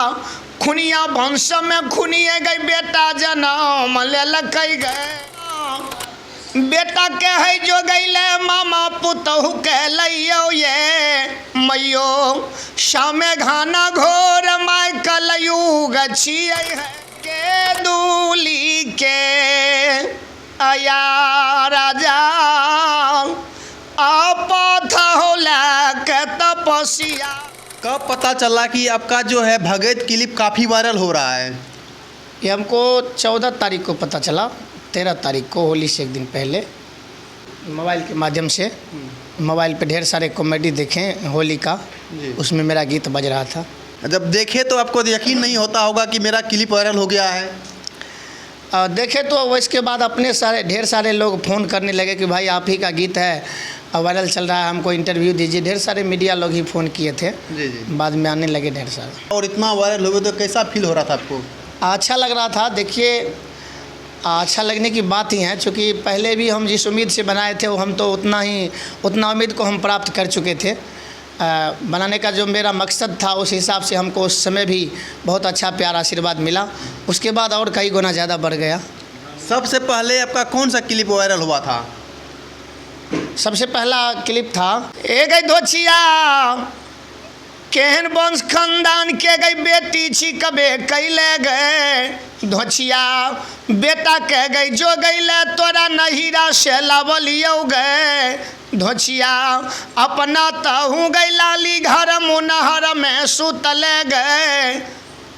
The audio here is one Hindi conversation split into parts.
खुनिया वंश में खुनिए गई बेटा जनम लेलक गए। बेटा के है जो गईले मामा पुतहु के लियो ये मैयो शामे घाना घोर माय कलयुग छिए है के दूली के आया राजा आपथ होला के तपस्या। कब पता चला कि आपका जो है भगत क्लिप काफ़ी वायरल हो रहा है? ये हमको 14 तारीख को पता चला, 13 तारीख को होली से एक दिन पहले मोबाइल के माध्यम से। मोबाइल पे ढेर सारे कॉमेडी देखें होली का, उसमें मेरा गीत बज रहा था। जब देखे तो आपको यकीन नहीं होता होगा कि मेरा क्लिप वायरल हो गया है। देखे तो इसके बाद अपने ढेर सारे लोग फ़ोन करने लगे कि भाई आप ही का गीत है, वायरल चल रहा है, हमको इंटरव्यू दीजिए। ढेर सारे मीडिया लोग ही फ़ोन किए थे। जी जी। बाद में आने लगे ढेर सारे। और इतना वायरल हो गया तो कैसा फील हो रहा था आपको? अच्छा लग रहा था। देखिए, अच्छा लगने की बात ही है, चूँकि पहले भी हम जिस उम्मीद से बनाए थे वो हम तो उतना उम्मीद को हम प्राप्त कर चुके थे। बनाने का जो मेरा मकसद था उस हिसाब से हमको उस समय भी बहुत अच्छा प्यार आशीर्वाद मिला। उसके बाद और कई गुना ज़्यादा बढ़ गया। सबसे पहले आपका कौन सा क्लिप वायरल हुआ था? सबसे पहला क्लिप था ए गई धोचिया केहन वंश खानदान के गई बेटी छी कबे कैले गए धोचिया बेटा के गई जो गईले तोरा नहीरा से लावलियो गए धोचिया अपना तहू गई लाली घर मुनहर में सुतले गए।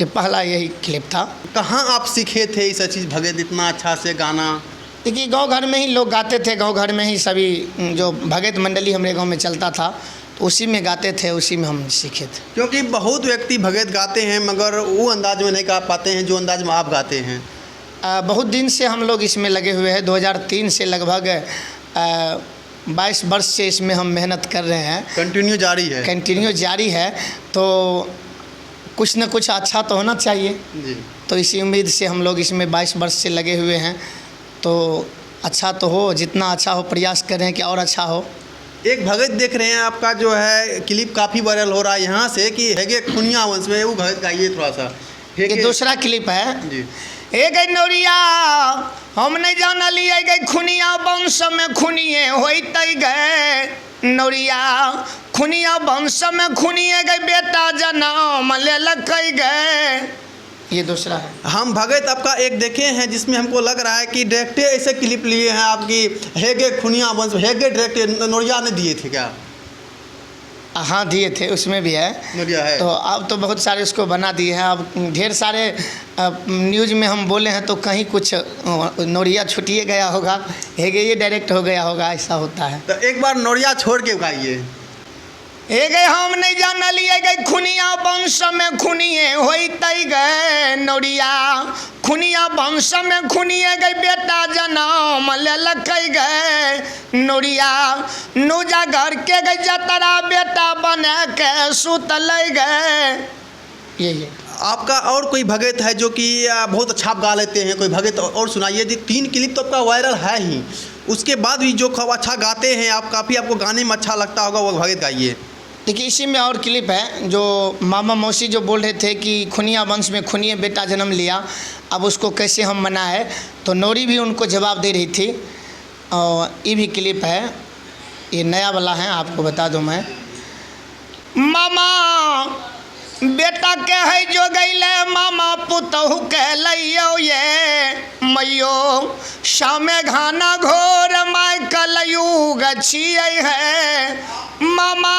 ये पहला यही क्लिप था। कहाँ आप सीखे थे ये सब चीज़ भगत इतना अच्छा से गाना? देखिए, गांव घर में ही लोग गाते थे। गांव घर में ही सभी जो भगत मंडली हमारे गांव में चलता था तो उसी में गाते थे, उसी में हम सीखे थे। क्योंकि बहुत व्यक्ति भगत गाते हैं मगर वो अंदाज में नहीं गा पाते हैं जो अंदाज में आप गाते हैं। बहुत दिन से हम लोग इसमें लगे हुए हैं। 2003 से लगभग 22 वर्ष से इसमें हम मेहनत कर रहे हैं। कंटिन्यू जारी है तो कुछ न कुछ अच्छा तो होना चाहिए जी। तो इसी उम्मीद से हम लोग इसमें 22 वर्ष से लगे हुए हैं। तो अच्छा तो हो, जितना अच्छा हो प्रयास कर रहे हैं कि और अच्छा हो। एक भगत देख रहे हैं आपका जो है क्लिप काफ़ी वायरल हो रहा है यहाँ से कि हेगे खुनिया वंश में, वो भगत गाइए थोड़ा सा। ये दूसरा क्लिप है जी। ए गई नौरिया हम नहीं जानली गई खुनिया वंश में खुनिए होते गए नौरिया खुनिया वंश में खुनिए गई बेटा जनम लेलक गए। ये दूसरा है। हम भगत आपका एक देखे हैं जिसमें हमको लग रहा है कि डायरेक्टे ऐसे क्लिप लिए हैं आपकी हेगे खुनिया वंश, हेगे डायरेक्ट नौरिया ने दिए थे क्या? हाँ दिए थे, उसमें भी है। नौरिया है तो अब तो बहुत सारे उसको बना दिए हैं। अब ढेर सारे न्यूज़ में हम बोले हैं तो कहीं कुछ नौरिया छुटिए गया होगा, हेगे ये डायरेक्ट हो गया होगा, ऐसा होता है। तो एक बार नौरिया छोड़ के गाइए। ए गए हम नहीं जानली गई खुनिया वंश में खुनिए होते गए नौरिया खुनिया वंश में खुनिए गई बेटा जनम लेलक गए नौरिया नूजा घर के गई जतरा बेटा बने के सुतल गए। ये आपका और कोई भगत है जो कि बहुत अच्छा गा लेते हैं? कोई भगत और सुनाइए जी। 3 क्लिप तो आपका वायरल है ही, उसके बाद भी जो अच्छा गाते हैं आप, काफ़ी आपको गाने में अच्छा लगता होगा, वो भगत गाइए। देखिए, इसी में और क्लिप है जो मामा मौसी जो बोल रहे थे कि खुनिया वंश में खुनिए बेटा जन्म लिया, अब उसको कैसे हम मनाए, तो नौरी भी उनको जवाब दे रही थी। और ये भी क्लिप है, ये नया वाला है, आपको बता दूं मैं। मामा बेटा के है जो गईले मामा पुतहु के लियो ये मैयो शामे घाना घोर माय कलयुग छिए है मामा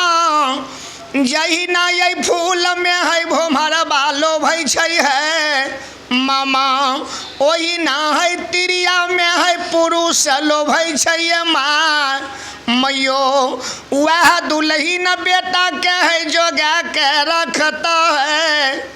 जही ना ये फूल में है भोमर बालो भई छै है मामा ओही ना है तिरिया में है पुरुष लो भई छै माँ मैयो वह दुल्हीन बेटा के है जो गा के रखता है।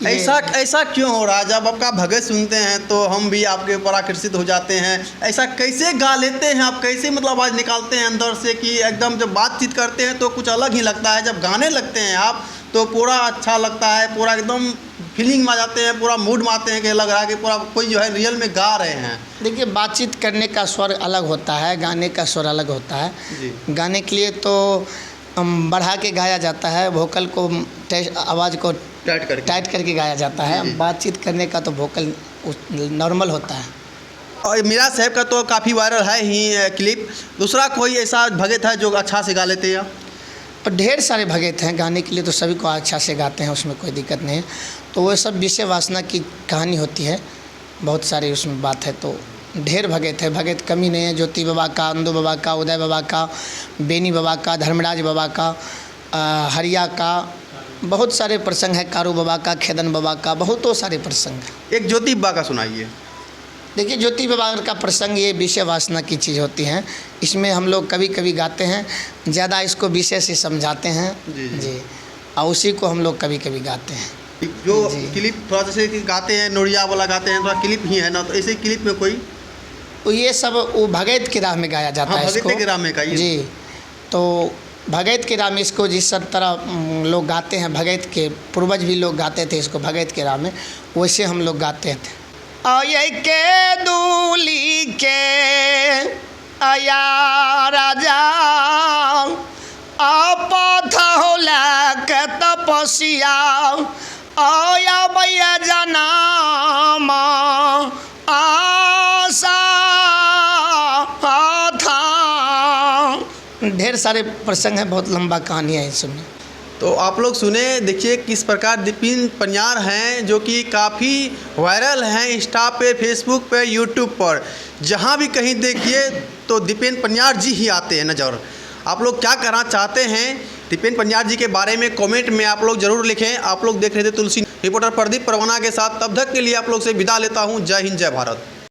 ऐसा क्यों हो रहा है? जब आपका भगत सुनते हैं तो हम भी आपके ऊपर आकर्षित हो जाते हैं। ऐसा कैसे गा लेते हैं आप? कैसे मतलब आवाज़ निकालते हैं अंदर से कि एकदम जब बातचीत करते हैं तो कुछ अलग ही लगता है, जब गाने लगते हैं आप तो पूरा अच्छा लगता है, पूरा एकदम फीलिंग में आ जाते हैं, पूरा मूड में आते हैं कि लग रहा है कि पूरा कोई जो है रियल में गा रहे हैं। देखिए, बातचीत करने का स्वर अलग होता है, गाने का स्वर अलग होता है जी। गाने के लिए तो बढ़ा के गाया जाता है, वोकल को आवाज़ को टाइट करके गाया जाता है। जी। बातचीत करने का तो वोकल नॉर्मल होता है। और मीरा साहब का तो काफ़ी वायरल है ही क्लिप। दूसरा कोई ऐसा भगत है जो अच्छा से गा लेते हैं? और ढेर सारे भगत हैं गाने के लिए, तो सभी को अच्छा से गाते हैं, उसमें कोई दिक्कत नहीं है। तो वो सब विषय वासना की कहानी होती है, बहुत सारी उसमें बात है। तो ढेर भगत है, भगत कमी नहीं है। ज्योति बाबा का, अंदो बाबा का, उदय बाबा का, बेनी बाबा का, धर्मराज बाबा का, हरिया का, बहुत सारे प्रसंग हैं। कारू बाबा का, खेदन बाबा का, बहुतों सारे प्रसंग हैं। एक ज्योति बाबा का सुनाइए। देखिए, ज्योति बाबा का प्रसंग ये विषय वासना की चीज़ होती हैं। इसमें हम लोग कभी कभी गाते हैं, ज़्यादा इसको विषय से समझाते हैं। जी। और उसी को हम लोग कभी कभी गाते हैं। जो क्लिप थोड़ा जैसे कि गाते हैं, नोरिया वाला गाते हैं, थोड़ा क्लिप ही है ना, तो ऐसे क्लिप में कोई तो ये सब वो भगत की राह में गाया जाता है इसको। भगत के राह में गाइए। जी। तो भगत के राह में इसको जिस तरह लोग गाते हैं, भगत के पूर्वज भी लोग गाते थे इसको भगत के राह में, वैसे हम लोग गाते थे। आये के दूली के आया राजा आपथ होला के तपसिया आया भैया जनाम आशा था। ढेर सारे प्रसंग हैं, बहुत लंबा कहानी है इसमें। तो आप लोग सुने, देखिए किस प्रकार दीपेन पनियार हैं जो कि काफ़ी वायरल हैं इंस्टा पे, फेसबुक पे, यूट्यूब पर। जहाँ भी कहीं देखिए तो दीपेन पनियार जी ही आते हैं नज़र। आप लोग क्या कहना चाहते हैं दीपेन पनियार जी के बारे में कमेंट में आप लोग ज़रूर लिखें। आप लोग देख रहे थे तुलसी। रिपोर्टर प्रदीप परवाना के साथ। तब तक के लिए आप लोग से विदा लेता हूँ। जय हिंद, जय भारत।